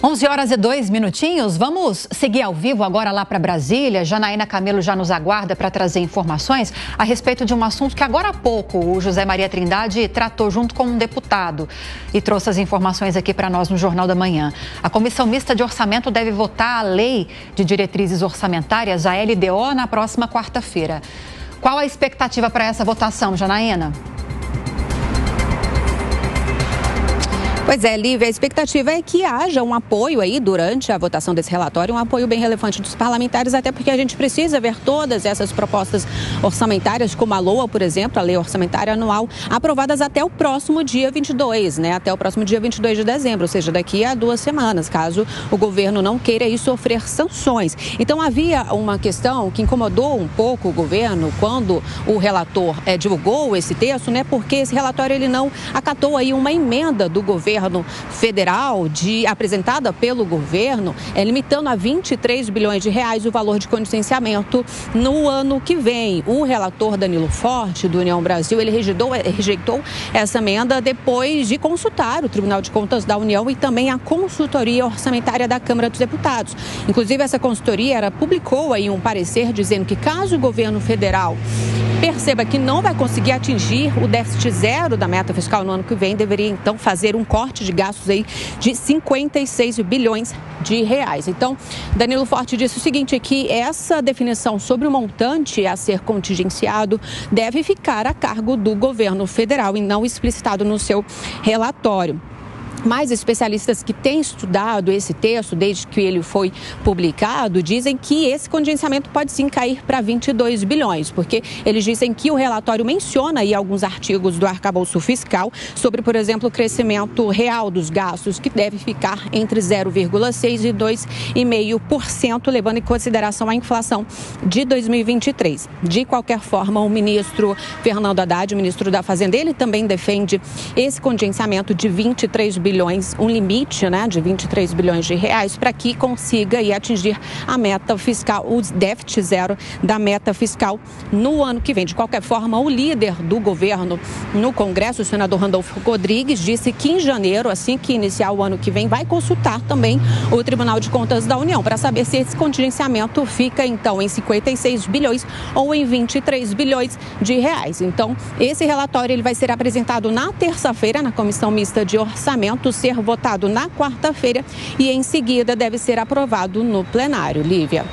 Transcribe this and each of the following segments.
11h02. Vamos seguir ao vivo agora lá para Brasília. Janaína Camelo já nos aguarda para trazer informações a respeito de um assunto que agora há pouco o José Maria Trindade tratou junto com um deputado e trouxe as informações aqui para nós no Jornal da Manhã. A Comissão Mista de Orçamento deve votar a Lei de Diretrizes Orçamentárias, a LDO, na próxima quarta-feira. Qual a expectativa para essa votação, Janaína? Pois é, Lívia, a expectativa é que haja um apoio aí durante a votação desse relatório, um apoio bem relevante dos parlamentares, até porque a gente precisa ver todas essas propostas orçamentárias, como a LOA, por exemplo, a Lei Orçamentária Anual, aprovadas até o próximo dia 22, né? Até o próximo dia 22 de dezembro, ou seja, daqui a 2 semanas, caso o governo não queira aí sofrer sanções. Então, havia uma questão que incomodou um pouco o governo quando o relator divulgou esse texto, né? Porque esse relatório ele não acatou aí uma emenda do governo federal apresentada pelo governo, limitando a 23 bilhões de reais o valor de contingenciamento no ano que vem. O relator Danilo Forte, do União Brasil, ele rejeitou essa emenda depois de consultar o Tribunal de Contas da União e também a consultoria orçamentária da Câmara dos Deputados. Inclusive, essa consultoria publicou aí um parecer dizendo que caso o governo federal perceba que não vai conseguir atingir o déficit zero da meta fiscal no ano que vem, deveria então fazer um corte de gastos aí de 56 bilhões de reais. Então, Danilo Forte disse o seguinte, que essa definição sobre o montante a ser contingenciado deve ficar a cargo do governo federal e não explicitado no seu relatório. Mas especialistas que têm estudado esse texto, desde que ele foi publicado, dizem que esse contingenciamento pode sim cair para 22 bilhões, porque eles dizem que o relatório menciona aí alguns artigos do arcabouço fiscal sobre, por exemplo, o crescimento real dos gastos, que deve ficar entre 0,6% e 2,5%, levando em consideração a inflação de 2023. De qualquer forma, o ministro Fernando Haddad, o ministro da Fazenda, ele também defende esse contingenciamento de 23 bilhões, um limite, né, de 23 bilhões de reais para que consiga aí atingir a meta fiscal, o déficit zero da meta fiscal no ano que vem. De qualquer forma, o líder do governo no Congresso, o senador Randolfo Rodrigues, disse que em janeiro, assim que iniciar o ano que vem, vai consultar também o Tribunal de Contas da União para saber se esse contingenciamento fica então em 56 bilhões ou em 23 bilhões de reais. Então, esse relatório ele vai ser apresentado na terça-feira na Comissão Mista de Orçamento, ser votado na quarta-feira e em seguida deve ser aprovado no plenário. Lívia.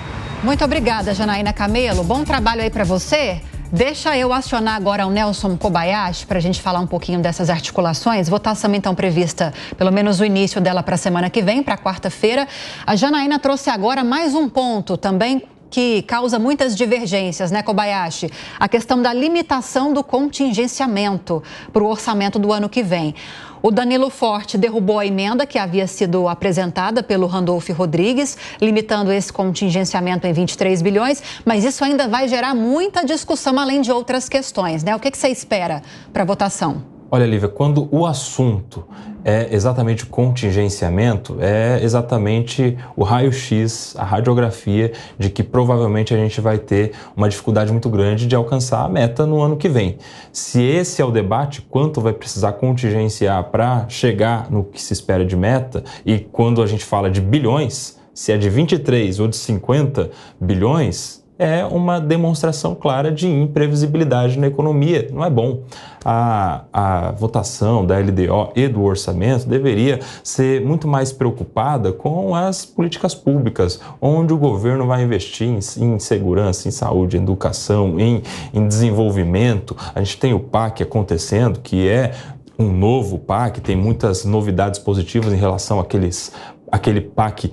Muito obrigada, Janaína Camelo. Bom trabalho aí para você. Deixa eu acionar agora o Nelson Kobayashi para a gente falar um pouquinho dessas articulações. Votação então prevista, pelo menos o início dela para a semana que vem, para quarta-feira. A Janaína trouxe agora mais um ponto também que causa muitas divergências, né, Kobayashi? A questão da limitação do contingenciamento para o orçamento do ano que vem. O Danilo Forte derrubou a emenda que havia sido apresentada pelo Randolfo Rodrigues, limitando esse contingenciamento em 23 bilhões, mas isso ainda vai gerar muita discussão, além de outras questões, né? O que você espera para a votação? Olha, Lívia, quando o assunto é exatamente o contingenciamento, é exatamente o raio-x, a radiografia de que provavelmente a gente vai ter uma dificuldade muito grande de alcançar a meta no ano que vem. Se esse é o debate, quanto vai precisar contingenciar para chegar no que se espera de meta, e quando a gente fala de bilhões, se é de 23 ou de 50 bilhões, é uma demonstração clara de imprevisibilidade na economia. Não é bom. A votação da LDO e do orçamento deveria ser muito mais preocupada com as políticas públicas, onde o governo vai investir em segurança, em saúde, em educação, em desenvolvimento. A gente tem o PAC acontecendo, que é um novo PAC, tem muitas novidades positivas em relação àquele PAC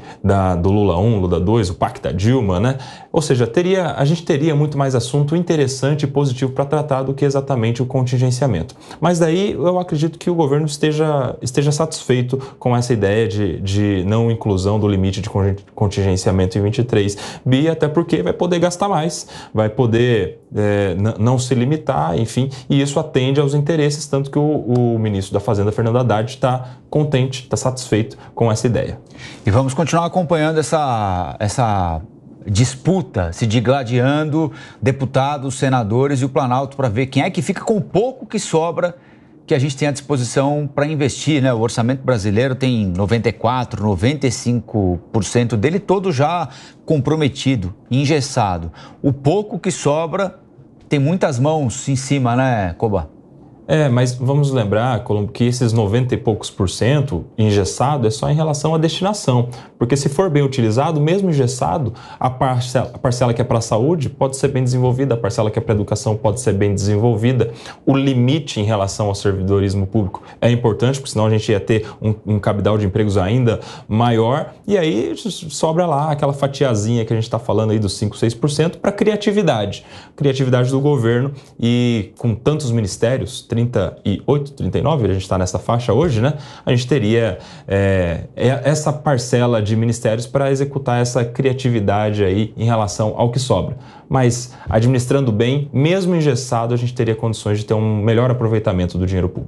do Lula 1, Lula 2, o PAC da Dilma, né? Ou seja, a gente teria muito mais assunto interessante e positivo para tratar do que exatamente o contingenciamento. Mas daí eu acredito que o governo esteja satisfeito com essa ideia de não inclusão do limite de contingenciamento em 23 bi, até porque vai poder gastar mais, vai poder não se limitar, enfim, e isso atende aos interesses, tanto que o ministro da Fazenda, Fernando Haddad, está contente, está satisfeito com essa ideia. E vamos continuar acompanhando essa disputa, se digladiando deputados, senadores e o Planalto para ver quem é que fica com o pouco que sobra, que a gente tem à disposição para investir, né? O orçamento brasileiro tem 94%, 95% dele todo já comprometido, engessado. O pouco que sobra tem muitas mãos em cima, né, Koba? Mas vamos lembrar, Colombo, que esses 90 e poucos % engessado é só em relação à destinação. Porque se for bem utilizado, mesmo engessado, a parcela que é para a saúde pode ser bem desenvolvida, a parcela que é para a educação pode ser bem desenvolvida. O limite em relação ao servidorismo público é importante, porque senão a gente ia ter um cabidal de empregos ainda maior. E aí sobra lá aquela fatiazinha que a gente está falando aí dos 5, 6% para criatividade. Criatividade do governo, e com tantos ministérios, 38, 39, a gente está nessa faixa hoje, né? A gente teria essa parcela de ministérios para executar essa criatividade aí em relação ao que sobra. Mas administrando bem, mesmo engessado, a gente teria condições de ter um melhor aproveitamento do dinheiro público.